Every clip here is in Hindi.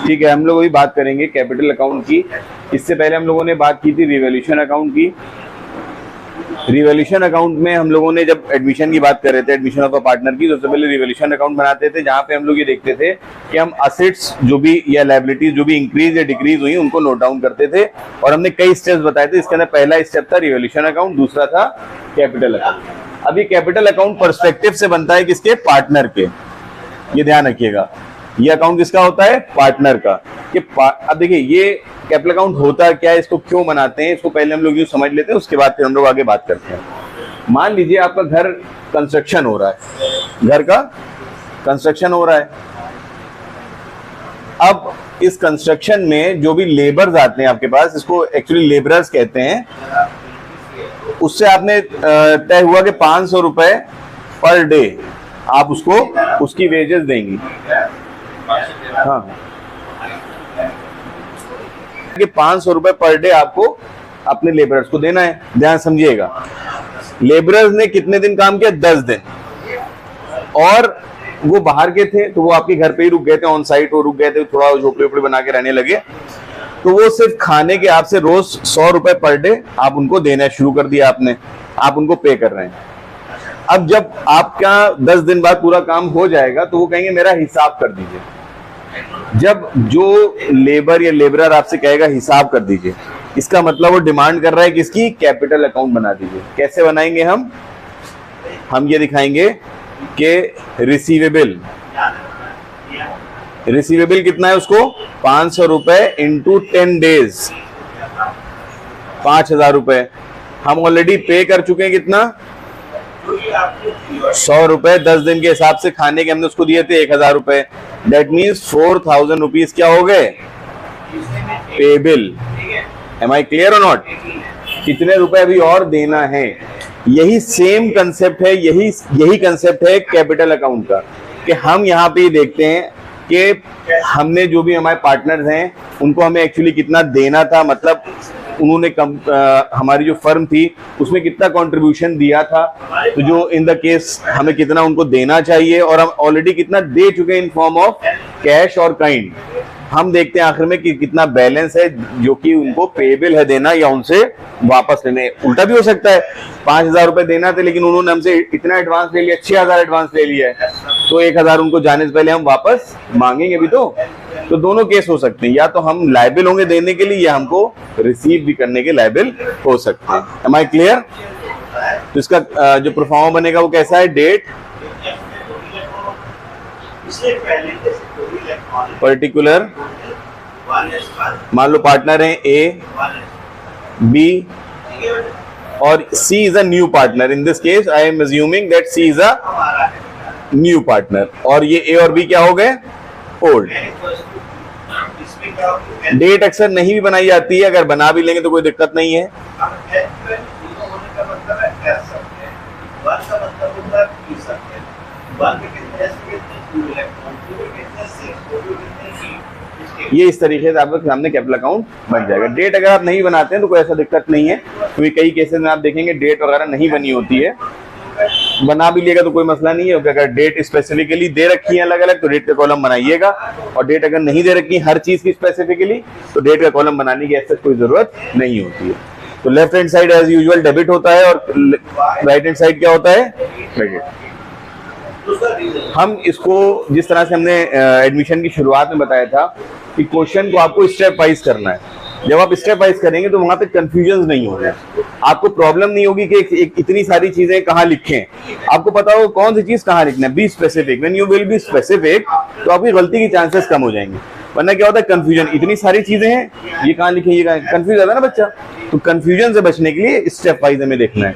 ठीक है, हम लोग अभी बात करेंगे कैपिटल अकाउंट की। इससे पहले हम लोगों ने बात की थी रिवॉल्यूशन अकाउंट की। रिवॉल्यूशन अकाउंट में हम लोगों ने जब एडमिशन की बात कर रहे थे, एडमिशन ऑफ अ पार्टनर की, तो सबसे पहले रिवॉल्यूशन अकाउंट बनाते थे, जहां पे हम लोग ये देखते थे कि हम असेट्स जो भी या लायबिलिटीज जो भी इंक्रीज या डिक्रीज हुई उनको नोट डाउन करते थे। और हमने कई स्टेप्स बताए थे। इसके अंदर पहला स्टेप था रिवॉल्यूशन अकाउंट, दूसरा था कैपिटल अकाउंट। अभी कैपिटल अकाउंट पर्सपेक्टिव से बनता है किसके? पार्टनर के। ये ध्यान रखिएगा, ये अकाउंट किसका होता है? पार्टनर का। अब देखिए ये कैपिटल अकाउंट होता क्या है, इसको क्यों बनाते हैं, इसको पहले हम लोग यूं समझ लेते हैं, उसके बाद फिर हम लोग आगे बात करते हैं। मान लीजिए आपका घर कंस्ट्रक्शन हो रहा है, घर का कंस्ट्रक्शन हो रहा है। अब इस कंस्ट्रक्शन में जो भी लेबर्स आते हैं आपके पास, इसको एक्चुअली लेबरर्स कहते हैं, उससे आपने तय हुआ कि 500 रुपए पर डे आप उसको उसकी वेजेस देंगी। हाँ, कि 500 रुपए पर डे आपको अपने लेबरर्स को देना है। ध्यान समझिएगा, लेबरर्स ने कितने दिन काम किया? 10 दिन। और वो बाहर के थे तो वो आपके घर पे ही रुक गए थे, ऑन साइट वो रुक गए थे, थोड़ा झोपड़ी वोपड़ी बना के रहने लगे। तो वो सिर्फ खाने के आपसे रोज 100 रुपए पर डे आप उनको देना शुरू कर दिया, आपने, आप उनको पे कर रहे हैं। अब जब आपका 10 दिन बाद पूरा काम हो जाएगा तो वो कहेंगे मेरा हिसाब कर दीजिए। जब जो लेबर या लेबरर आपसे कहेगा हिसाब कर दीजिए, इसका मतलब वो डिमांड कर रहा है किसकी? कैपिटल अकाउंट बना दीजिए। कैसे बनाएंगे हम ये दिखाएंगे कि रिसीवेबल कितना है उसको? 500 रुपए इंटू 10 डेज, 5000 रुपए। हम ऑलरेडी पे कर चुके हैं कितना? 100 रुपए। 10 दिन के हिसाब से खाने के हमने उसको दिए थे 1000 रुपए। दैट मीन्स 4000 रुपीज क्या हो गए? पेबल। एम आई क्लियर और नॉट? कितने रुपए अभी और देना है? यही सेम कंसेप्ट है, यही कंसेप्ट है कैपिटल अकाउंट का, कि हम यहाँ पे देखते हैं कि हमने जो भी हमारे पार्टनर्स हैं उनको हमें एक्चुअली कितना देना था, मतलब उन्होंने हमारी जो फर्म थी उसमें कितना कंट्रीब्यूशन दिया था, तो जो इन द केस हमें कितना उनको देना चाहिए, और हम ऑलरेडी कितना दे चुके हैं इन फॉर्म ऑफ कैश और काइंड। हम देखते हैं आखिर में कि कितना बैलेंस है जो कि उनको पेएबल है देना या उनसे वापस लेने। उल्टा भी हो सकता है, 5000 रुपए देना थे लेकिन उन्होंने हमसे इतना एडवांस ले लिया, 6000 एडवांस ले लिया है, तो 1000 उनको जाने से पहले हम वापस मांगेंगे भी। तो दोनों केस हो सकते हैं, या तो हम लायबल होंगे देने के लिए या हमको रिसीव भी करने के लायबल हो सकते हैं। Am I clear? तो इसका जो प्रोफार्मा बनेगा वो कैसा है? डेट, पर्टिकुलर, मान लो पार्टनर है ए, बी और C is a new partner. In this case I am assuming that C is a new partner, और ये ए और बी क्या हो गए? ओल्ड। डेट अक्सर नहीं भी बनाई जाती है, अगर बना भी लेंगे तो कोई दिक्कत नहीं है। ये इस तरीके से आपके सामने कैपिटल अकाउंट बन जाएगा। डेट अगर आप नहीं बनाते हैं तो कोई ऐसा दिक्कत नहीं है, क्योंकि कई केसेस में आप देखेंगे डेट वगैरह नहीं बनी होती है। बना भी लेगा तो कोई मसला नहीं है, अगर डेट स्पेसिफिकली दे रखी है अलग अलग तो डेट का कॉलम बनाइएगा, और डेट अगर नहीं दे रखी हर चीज की स्पेसिफिकली तो डेट का कॉलम बनाने की ऐसा कोई जरूरत नहीं होती है। तो left hand side as usual debit होता है और राइट हैंड साइड क्या होता है? क्रेडिट। हम इसको जिस तरह से हमने एडमिशन की शुरुआत में बताया था कि क्वेश्चन को आपको स्टेप वाइज करना है। जब आप स्टेप वाइज करेंगे तो वहां पे कंफ्यूजन नहीं होगा, आपको प्रॉब्लम नहीं होगी कि इतनी सारी चीजें कहाँ लिखें, आपको पता होगा कौन सी चीज कहाँ लिखना है। Be specific, when you will be specific तो आपकी गलती की चांसेस कम हो जाएंगे। वरना क्या होता है? कंफ्यूजन, इतनी सारी चीजें हैं, ये कहाँ लिखे, ये कहाँ, कंफ्यूज होता है ना बच्चा। तो कंफ्यूजन से बचने के लिए स्टेप वाइज हमें देखना है।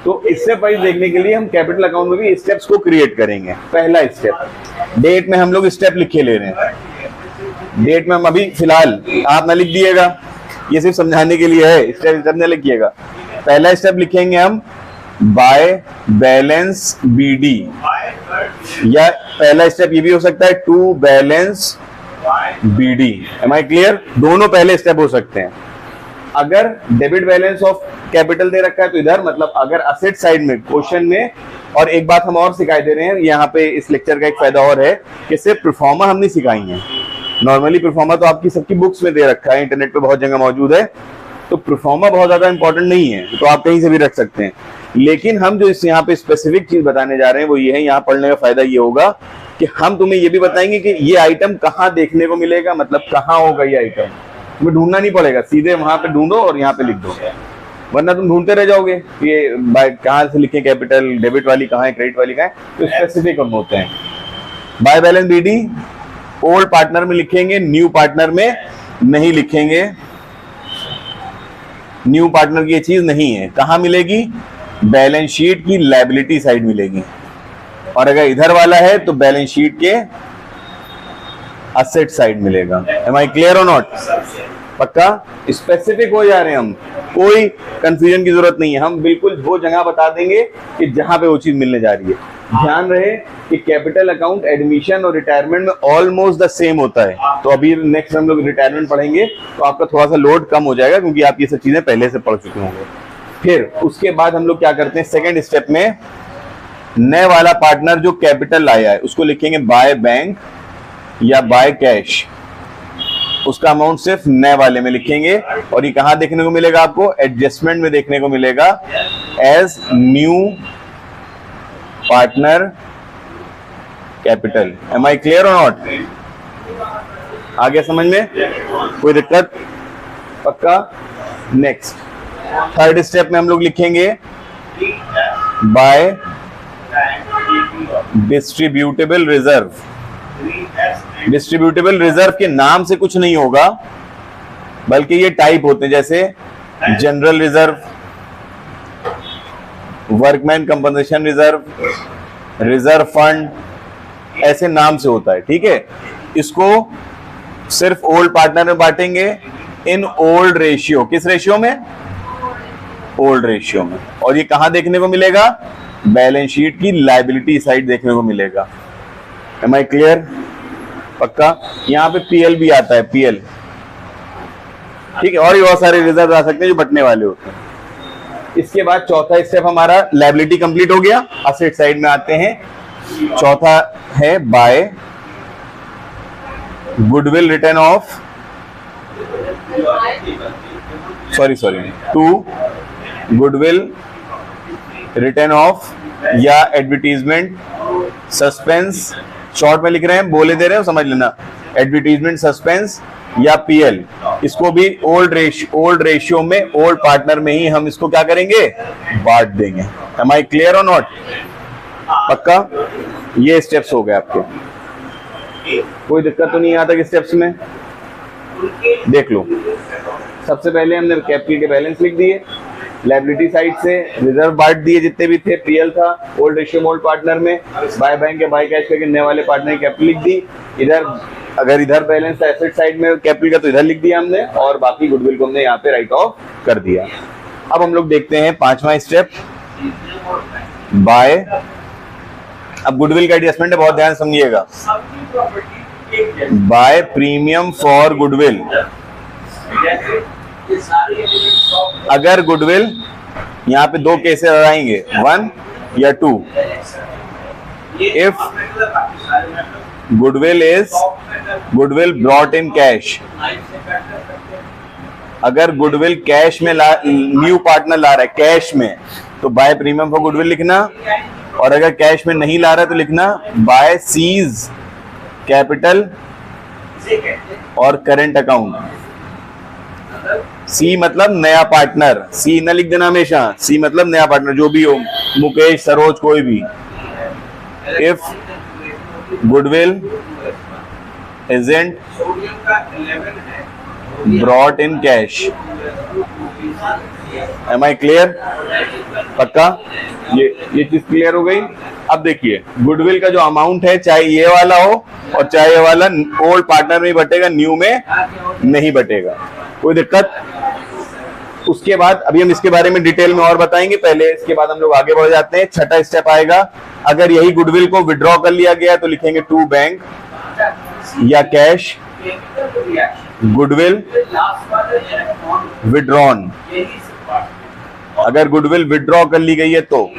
तो स्टेप वाइज देखने के लिए हम कैपिटल अकाउंट में भी स्टेप्स को क्रिएट करेंगे। पहला स्टेप, डेट में हम लोग स्टेप लिखे ले रहे हैं। डेट में हम अभी फिलहाल आप ना लिख दिएगा, ये सिर्फ समझाने के लिए है, स्टेप न लिखिएगा। पहला स्टेप लिखेंगे हम बाय बैलेंस बीडी, या पहला स्टेप ये भी हो सकता है to balance BD. Am I clear? दोनों पहले स्टेप हो सकते हैं। अगर डेबिट बैलेंस ऑफ कैपिटल दे रखा है तो इधर, मतलब अगर असेट साइड में क्वेश्चन में, और एक बात हम और सिखाई दे रहे हैं यहाँ पे, इस लेक्चर का एक फायदा और है कि सिर्फ प्रोफार्मा हम नहीं सिखाई है, नॉर्मली प्रोफार्मा तो आपकी सबकी बुक्स में दे रखा है, इंटरनेट पे बहुत जगह मौजूद है, तो प्रोफार्मा बहुत ज्यादा इंपॉर्टेंट नहीं है, तो आप कहीं से भी रख सकते हैं। लेकिन हम जो इस यहाँ पे स्पेसिफिक चीज बताने जा रहे हैं वो ये है, यहाँ पढ़ने का फायदा ये होगा कि हम तुम्हें ये भी बताएंगे कि ये आइटम कहाँ देखने को मिलेगा, मतलब कहाँ होगा ये आइटम, तुम्हें ढूंढना नहीं पड़ेगा, सीधे वहां पे ढूंढो और यहाँ पे लिख दो, वरना तुम ढूंढते रह जाओगे ये कहाँ से लिखे, कैपिटल डेबिट वाली कहाँ है, क्रेडिट वाली कहाँ है, तो स्पेसिफिक हम होते हैं। By balance BD old partner में लिखेंगे, न्यू पार्टनर में नहीं लिखेंगे, न्यू पार्टनर की ये चीज नहीं है। कहां मिलेगी? बैलेंस शीट की लायबिलिटी साइड मिलेगी, और अगर इधर वाला है तो बैलेंस शीट के असेट साइड मिलेगा। एम आई क्लियर और नॉट? पक्का स्पेसिफिक हो जा रहे हैं हम, कोई कंफ्यूजन की जरूरत नहीं है, हम बिल्कुल वो जगह बता देंगे कि जहां पे वो चीज मिलने जा रही है। ध्यान रहे कि कैपिटल अकाउंट एडमिशन और रिटायरमेंट में ऑलमोस्ट द सेम होता है, तो अभी नेक्स्ट हम लोग रिटायरमेंट पढ़ेंगे तो आपका थोड़ा सा लोड कम हो जाएगा, क्योंकि आप ये सब चीजें पहले से पढ़ चुके होंगे। फिर उसके बाद हम लोग क्या करते हैं, सेकेंड स्टेप में नए वाला पार्टनर जो कैपिटल लाया है उसको लिखेंगे बाय बैंक या बाय कैश, उसका अमाउंट सिर्फ नए वाले में लिखेंगे, और ये कहां देखने को मिलेगा आपको? एडजस्टमेंट में देखने को मिलेगा as new partner capital. Am I clear और नॉट? आगे समझ में कोई दिक्कत? पक्का। नेक्स्ट थर्ड स्टेप में हम लोग लिखेंगे by distributable reserve. Distributable reserve के नाम से कुछ नहीं होगा, बल्कि ये टाइप होते हैं, जैसे general reserve, workman compensation reserve, reserve fund, ऐसे नाम से होता है, ठीक है। इसको सिर्फ ओल्ड पार्टनर में बांटेंगे इन ओल्ड रेशियो। किस रेशियो में? ओल्ड रेशियो में। और ये कहां देखने को मिलेगा? बैलेंस शीट की लायबिलिटी साइड देखने को मिलेगा। Am I clear? पक्का। यहां पे पीएल भी आता है, पीएल, ठीक है, और भी बहुत सारे रिजर्व आ सकते हैं जो बटने वाले होते हैं। इसके बाद चौथा स्टेप हमारा लायबिलिटी कंप्लीट हो गया, असेट साइड में आते हैं। चौथा है by goodwill written off, to goodwill written off या एडवर्टीजमेंट सस्पेंस, शॉर्ट में लिख रहे हैं, बोले दे रहे हो, समझ लेना, एडवर्टीजमेंट सस्पेंस या पीएल। इसको भी ओल्ड रेशियो में, ओल्ड पार्टनर में ही हम इसको क्या करेंगे? बांट देंगे। एम आई क्लियर और नॉट? पक्का। ये स्टेप्स हो गए आपके, कोई दिक्कत तो नहीं यहाँ तक स्टेप्स में? देख लो, सबसे पहले हमने कैपिटल के बैलेंस लिख दिए, लायबिलिटी साइड से रिजर्व बांट दिए जितने भी थे, पीएल था ओल्ड रेशियो में ओल्ड पार्टनर में, बाय बैंक या बाय कैश करके नए वाले पार्टनर की कैपिटल लिख दी। इधर अगर इधर बैलेंस था एसेट साइड में कैपिटल का तो इधर लिख दिया हमने, और बाकी गुडविल को हमने यहाँ पे राइट ऑफ कर दिया। अब हम लोग देखते हैं पांचवा स्टेप, बाय, अब गुडविल का एडजस्टमेंट है, बहुत ध्यान समझिएगा, बाय प्रीमियम फॉर गुडविल। अगर गुडविल, यहाँ पे दो केसेस आएंगे, 1 या 2, if goodwill brought in cash, अगर गुडविल कैश में न्यू पार्टनर ला रहा है कैश में, तो बाय प्रीमियम फॉर गुडविल लिखना, और अगर कैश में नहीं ला रहा है तो लिखना बाय सीज कैपिटल और करेंट अकाउंट। सी मतलब नया पार्टनर, सी न लिख देना हमेशा, सी मतलब नया पार्टनर, जो भी हो, मुकेश, सरोज, कोई भी। If goodwill isn't brought in cash, am I clear? पक्का। ये चीज क्लियर हो गई। अब देखिए गुडविल का जो अमाउंट है, चाहे ये वाला हो और चाहे ये वाला, ओल्ड पार्टनर में बटेगा, न्यू में नहीं बटेगा, कोई दिक्कत? उसके बाद अभी हम इसके बारे में डिटेल में और बताएंगे, पहले इसके बाद हम लोग आगे बढ़ जाते हैं। छठा स्टेप आएगा, अगर यही गुडविल को विड्रॉ कर लिया गया तो लिखेंगे टू बैंक या कैश, गुडविल विड्रॉन। अगर गुडविल विड्रॉ कर ली गई है तो,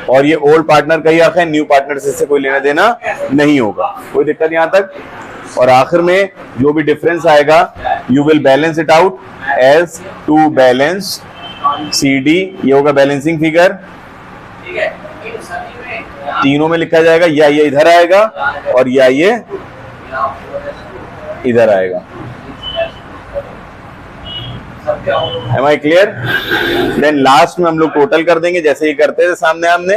और ये ओल्ड पार्टनर का ही हक है, न्यू पार्टनर से कोई लेना देना नहीं होगा, कोई दिक्कत यहाँ तक? और आखिर में जो भी डिफरेंस आएगा you will balance it out as to balance CD, ये होगा बैलेंसिंग फिगर। तीनों में लिखा जाएगा, या ये इधर आएगा और या ये इधर आएगा। Am I clear? Then last में हम लोग टोटल कर देंगे जैसे ये करते थे सामने आमने।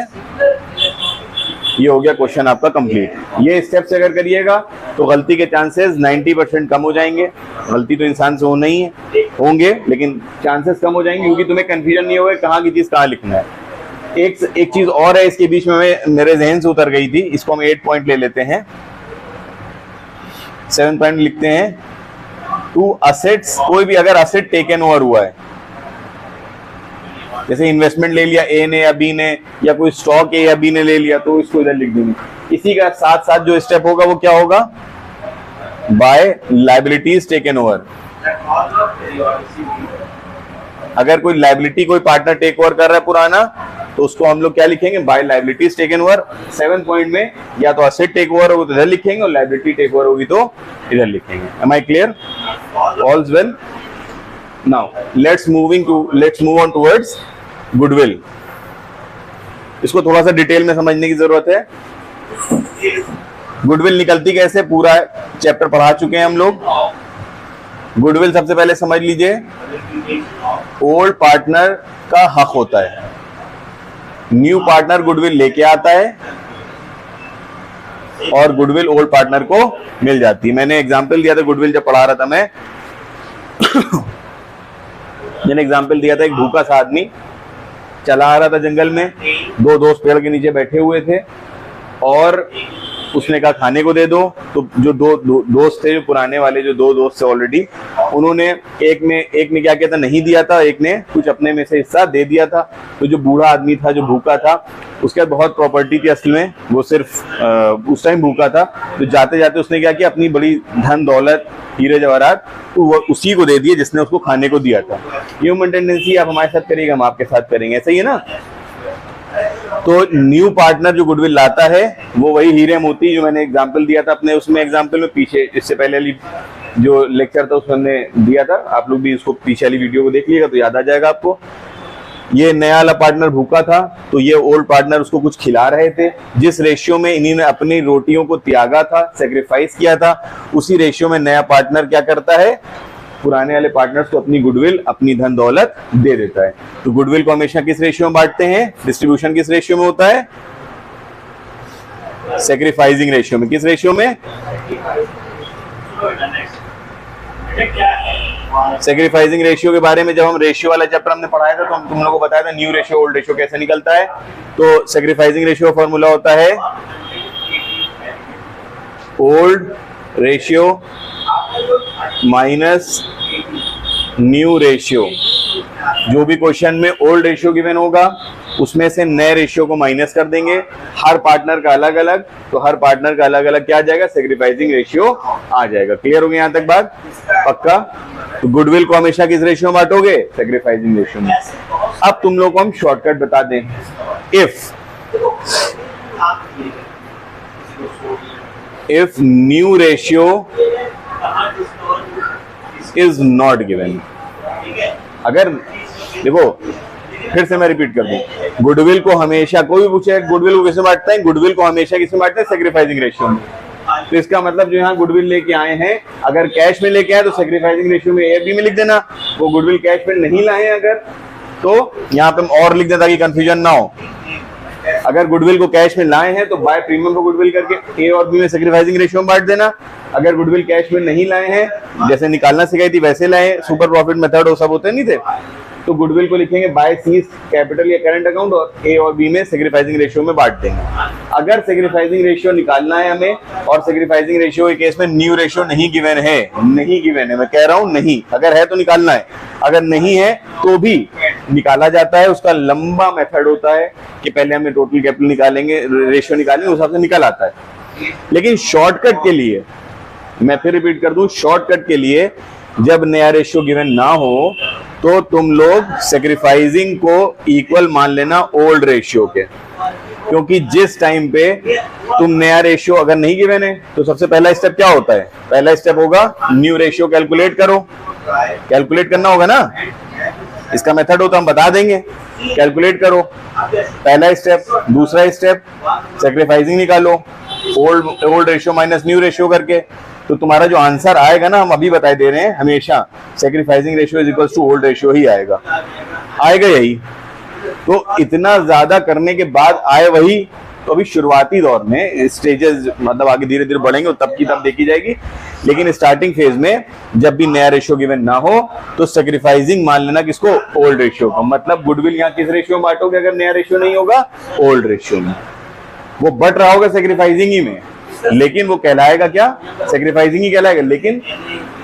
ये हो गया क्वेश्चन आपका कंप्लीट। ये स्टेप से अगर करिएगा तो गलती के चांसेस 90% कम हो जाएंगे। गलती तो इंसान से होना ही है, होंगे, लेकिन चांसेस कम हो जाएंगे क्योंकि तुम्हें कंफ्यूजन नहीं होगा कहाँ की चीज कहाँ लिखना है। एक चीज और है इसके बीच में मेरे जहन से उतर गई थी, इसको हम 8 पॉइंट ले लेते हैं। 7 पॉइंट लिखते हैं, टू असेट्स, कोई भी अगर असेट टेकन ओवर हुआ है, जैसे इन्वेस्टमेंट ले लिया ए ने या बी ने, या कोई स्टॉक ए या बी ने ले लिया, तो इसको इधर लिख देंगे। इसी का साथ साथ जो स्टेप होगा वो क्या होगा, बाय लायबिलिटीज टेकन ओवर। अगर कोई लायबिलिटी कोई पार्टनर टेक ओवर कर रहा है पुराना, तो उसको हम लोग क्या लिखेंगे, by liabilities taken over. 7 point में या तो असेट टेक ओवर होगी तो इधर लिखेंगे और लायबिलिटी टेक ओवर होगी तो इधर लिखेंगे। Am I clear? All's well? Now let's move on towards goodwill. इसको थोड़ा सा डिटेल में समझने की जरूरत है। गुडविल निकलती कैसे, पूरा चैप्टर पढ़ा चुके हैं हम लोग। गुडविल सबसे पहले समझ लीजिए, ओल्ड पार्टनर का हक होता है, न्यू पार्टनर गुडविल लेके आता है और गुडविल ओल्ड पार्टनर को मिल जाती है। मैंने एग्जांपल दिया था गुडविल जब पढ़ा रहा था मैंने एग्जांपल दिया था, एक भूखा सा आदमी चला आ रहा था जंगल में, 2 दोस्त पेड़ के नीचे बैठे हुए थे और उसने कहा खाने को दे दो। तो जो दो दोस्त थे, जो पुराने वाले जो 2 दोस्त थे ऑलरेडी, उन्होंने एक ने क्या किया था, नहीं दिया था, एक ने कुछ अपने में से हिस्सा दे दिया था। तो जो बूढ़ा आदमी था, जो भूखा था, उसके बहुत प्रॉपर्टी थी असल में, वो सिर्फ उस टाइम भूखा था। तो जाते जाते उसने क्या किया, अपनी बड़ी धन दौलत, हीरे जवाहरात, तो वो उसी को दे दिए जिसने उसको खाने को दिया था। ह्यूमन टेंडेंसी, आप हमारे साथ करिएगा, हम आपके साथ करेंगे, ऐसा ही है ना। तो न्यू पार्टनर जो गुडविल लाता है वो वही हीरे मोती जो मैंने एग्जांपल दिया था अपने उसमें एग्जांपल में, पीछे इससे पहले वाली जो लेक्चर था उसमें हमने दिया था। आप लोग भी इसको पीछे वाली वीडियो को देख लीजिएगा तो याद आ जाएगा आपको। ये नया वाला पार्टनर भूखा था, तो ये ओल्ड पार्टनर उसको कुछ खिला रहे थे। जिस रेशियो में इन्हीं ने अपनी रोटियों को त्यागा था, सेक्रीफाइस किया था, उसी रेशियो में नया पार्टनर क्या करता है, पुराने वाले पार्टनर्स को अपनी गुडविल, अपनी धन दौलत दे देता है। तो गुडविल को हमेशा किस रेशियो में बांटते हैं, डिस्ट्रीब्यूशन किस रेशियो में होता है, सेक्रीफाइसिंग रेशियो में। किस रेशियो में, सेक्रीफाइसिंग रेशियो के बारे में जब हम रेशियो वाला चैप्टर हमने पढ़ाया था तो हम तुम लोगों को बताया था न्यू रेशियो ओल्ड रेशियो कैसे निकलता है। तो सेक्रीफाइसिंग रेशियो फॉर्मूला होता है old ratio minus new ratio. जो भी क्वेश्चन में ओल्ड रेशियो गिवन होगा उसमें से नए रेशियो को माइनस कर देंगे, हर पार्टनर का अलग अलग, तो हर पार्टनर का अलग अलग क्या आ जाएगा, सेक्रीफाइसिंग रेशियो आ जाएगा। क्लियर हो गया यहां तक बात, पक्का? तो गुडविल को हमेशा किस रेशियो में बांटोगे, सेक्रीफाइसिंग रेशियो में। अब तुम लोग को हम शॉर्टकट बता दें, if new ratio is not given, अगर देखो फिर से मैं रिपीट कर दूं, गुडविल को हमेशा, कोई भी पूछे गुडविल को किसमें बांटते हैं, गुडविल को हमेशा किसमें बांटते हैं, सेक्रीफाइसिंग रेशियो में। तो इसका मतलब जो यहाँ गुडविल लेके आए हैं, अगर कैश में लेके आए तो सेक्रीफाइसिंग रेशियो में ए बी में लिख देना। वो गुडविल कैश में नहीं लाए अगर, तो यहाँ पे हम और लिख दें ताकि कंफ्यूजन ना हो। अगर गुडविल को कैश में लाए हैं तो बाय प्रीमियम को गुडविल करके ए और बी में सेक्रीफाइसिंग रेशियो में बांट देना। अगर गुडविल कैश में नहीं लाए हैं, जैसे निकालना सिखाई थी वैसे लाए, सुपर प्रॉफिट मेथड वो सब होते नहीं थे, तो गुडविल को लिखेंगे बाय सीज कैपिटल या करंट अकाउंट और ए और बी में सेक्रीफाइसिंग रेशियो में बांट देंगे। अगर सेक्रीफाइसिंग रेशियो निकालना है हमें और सेक्रीफाइसिंग रेशियो के केस में न्यू रेशियो नहीं गिवन है, नहीं गिवन है, मैं कह रहा हूं नहीं, अगर है तो निकालना है, अगर नहीं है तो भी निकाला जाता है। उसका लंबा मेथड होता है कि पहले हमें टोटल कैपिटल निकालेंगे, रेशियो निकालेंगे, उस हिसाब से निकल आता है। लेकिन शॉर्टकट के लिए, मैं फिर रिपीट कर दूं, शॉर्टकट के लिए जब नया रेशियो गिवन ना हो तो तुम लोग सेक्रीफाइसिंग को इक्वल मान लेना ओल्ड रेशियो के, क्योंकि जिस टाइम पे तुम नया रेशियो अगर नहीं गिवन है तो सबसे पहला स्टेप क्या होता है? पहला स्टेप होगा न्यू रेशियो कैलकुलेट करो। कैलकुलेट करना होगा ना, इसका मेथड हो तो हम बता देंगे। कैलकुलेट करो, पहला स्टेप। दूसरा स्टेप सैक्रिफाइसिंग निकालो, old ratio minus new ratio करके। तो तुम्हारा जो आंसर आएगा ना, हम अभी बता दे रहे हैं, हमेशा sacrificing ratio is equals to old ratio ही आएगा यही। तो इतना ज्यादा करने के बाद आए वही। तो अभी शुरुआती दौर में स्टेजेस, मतलब आगे धीरे धीरे बढ़ेंगे तब की तब देखी जाएगी, लेकिन स्टार्टिंग फेज में जब भी नया रेशियो गिवन ना हो तो सैक्रिफाइसिंग मान लेना किसको? ओल्ड रेशियो को। मतलब गुडविल यहाँ किस रेशियो में बांटोगे अगर नया रेशियो नहीं होगा? ओल्ड रेशियो में। वो बट रहा होगा सैक्रिफाइसिंग ही में, लेकिन वो कहलाएगा क्या? सैक्रिफाइसिंग ही कहलाएगा, लेकिन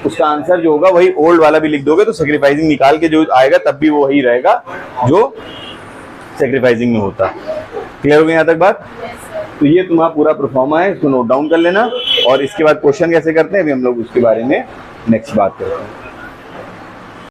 उसका आंसर जो होगा वही ओल्ड वाला भी लिख दोगे तो सैक्रिफाइसिंग निकाल के जो आएगा तब भी वो वही रहेगा जो सैक्रिफाइसिंग में होता। क्लियर हो गया यहाँ तक बात? तो ये तुम्हारा पूरा परफॉर्मा है, इसको नोट डाउन कर लेना। और इसके बाद क्वेश्चन कैसे करते हैं अभी हम लोग उसके बारे में नेक्स्ट बात करते हैं।